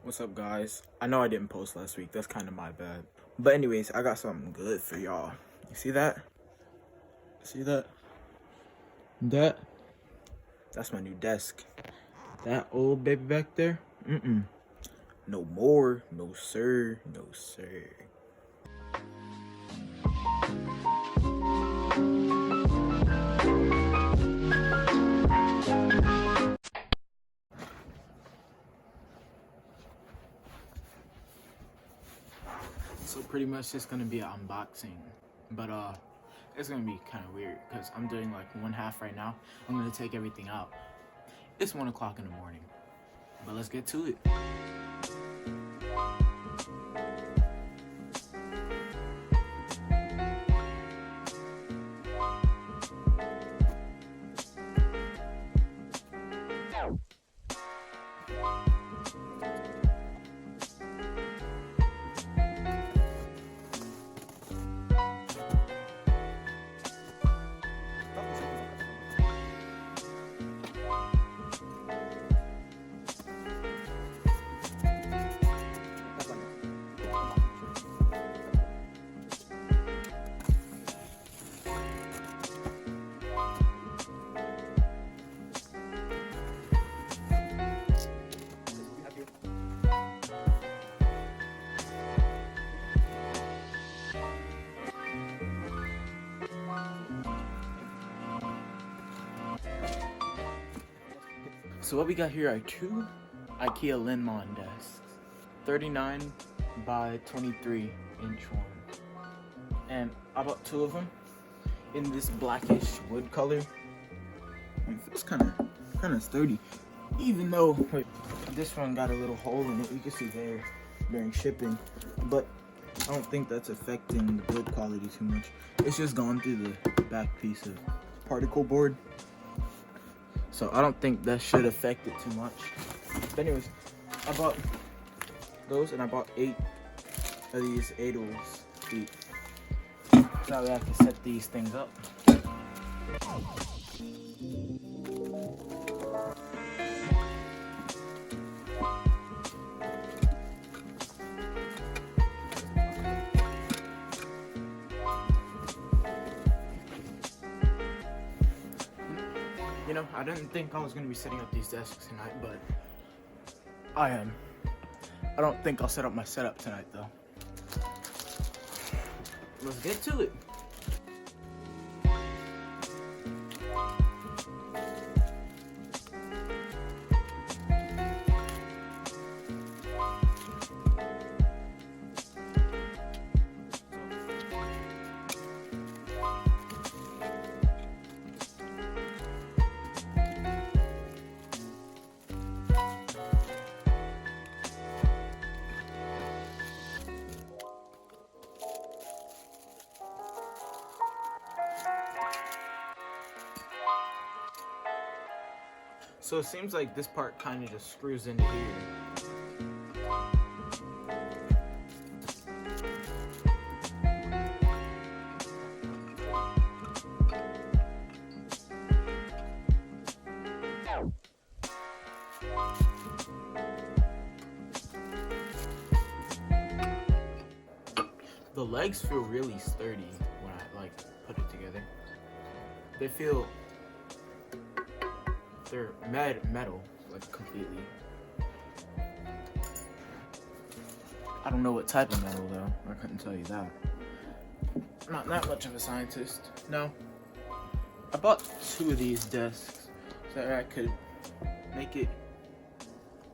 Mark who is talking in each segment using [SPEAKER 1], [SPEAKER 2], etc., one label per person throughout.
[SPEAKER 1] What's up, guys? I know I didn't post last week. That's kind of my bad. But anyways, I got something good for y'all. You see that? See that? That's my new desk. That old baby back there? No more. No sir. No sir. So pretty much it's gonna be an unboxing. But it's gonna be kind of weird because I'm doing like one half right now. I'm gonna take everything out. It's 1 o'clock in the morning. But let's get to it. So what we got here are two Ikea Linnmon desks, 39 by 23 inch ones, and I bought two of them in this blackish wood color. And it's kind of sturdy, even though this one got a little hole in it. You can see there during shipping, but I don't think that's affecting the build quality too much. It's just gone through the back piece of particle board. So I don't think that should affect it too much. But anyways, I bought those and I bought 8 of these 8-ols feet. Now we have to set these things up. You know, I didn't think I was going to be setting up these desks tonight, but I am. I don't think I'll set up my setup tonight, though. Let's get to it. So it seems like this part kind of just screws into here. The legs feel really sturdy when I put it together. They feel they're metal, like completely. I don't know what type of metal though. I couldn't tell you that. I'm not that much of a scientist. No. I bought 2 of these desks so that I could make it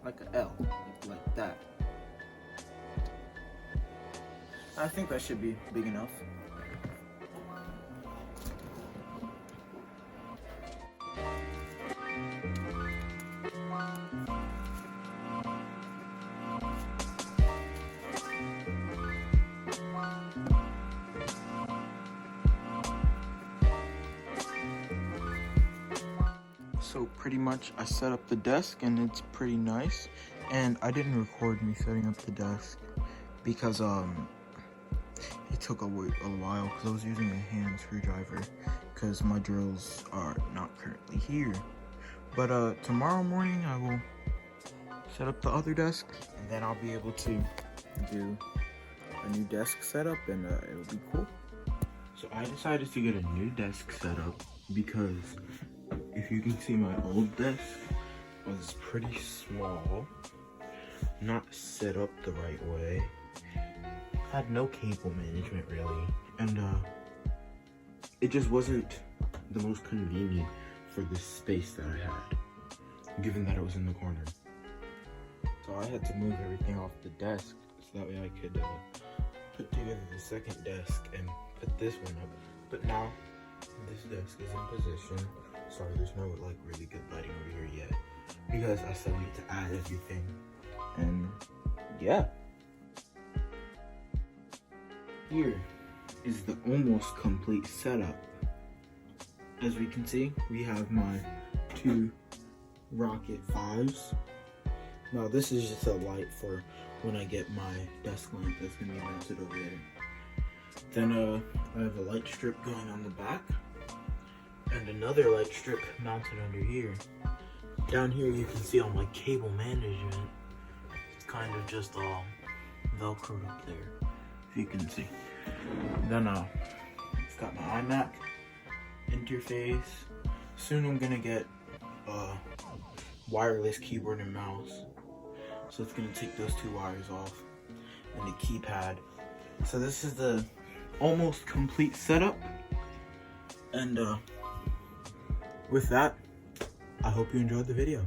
[SPEAKER 1] like an L, like that. I think that should be big enough. So pretty much I set up the desk and it's pretty nice, and I didn't record me setting up the desk because it took a while because I was using a hand screwdriver because my drills are not currently here. But tomorrow morning I will set up the other desk, and then I'll be able to do a new desk setup, and it'll be cool. So I decided to get a new desk setup because if you can see, my old desk was pretty small, not set up the right way, had no cable management really, and it just wasn't the most convenient for the space that I had, given that it was in the corner. So I had to move everything off the desk so that way I could put together the second desk and put this one up. But now this desk is in position. Sorry, there's no like really good lighting over here yet because I still need to add everything. And yeah, here is the almost complete setup. As we can see, we have my 2 Rocket 5s. Now this is just a light for when I get my desk lamp that's gonna be mounted over there. Then I have a light strip going on the back and another light strip mounted under here. Down here you can see all my cable management. It's kind of just all velcroed up there, if you can see. Then it's got my iMac interface. Soon I'm gonna get a wireless keyboard and mouse. So it's gonna take those 2 wires off and the keypad. So this is the almost complete setup. And with that, I hope you enjoyed the video.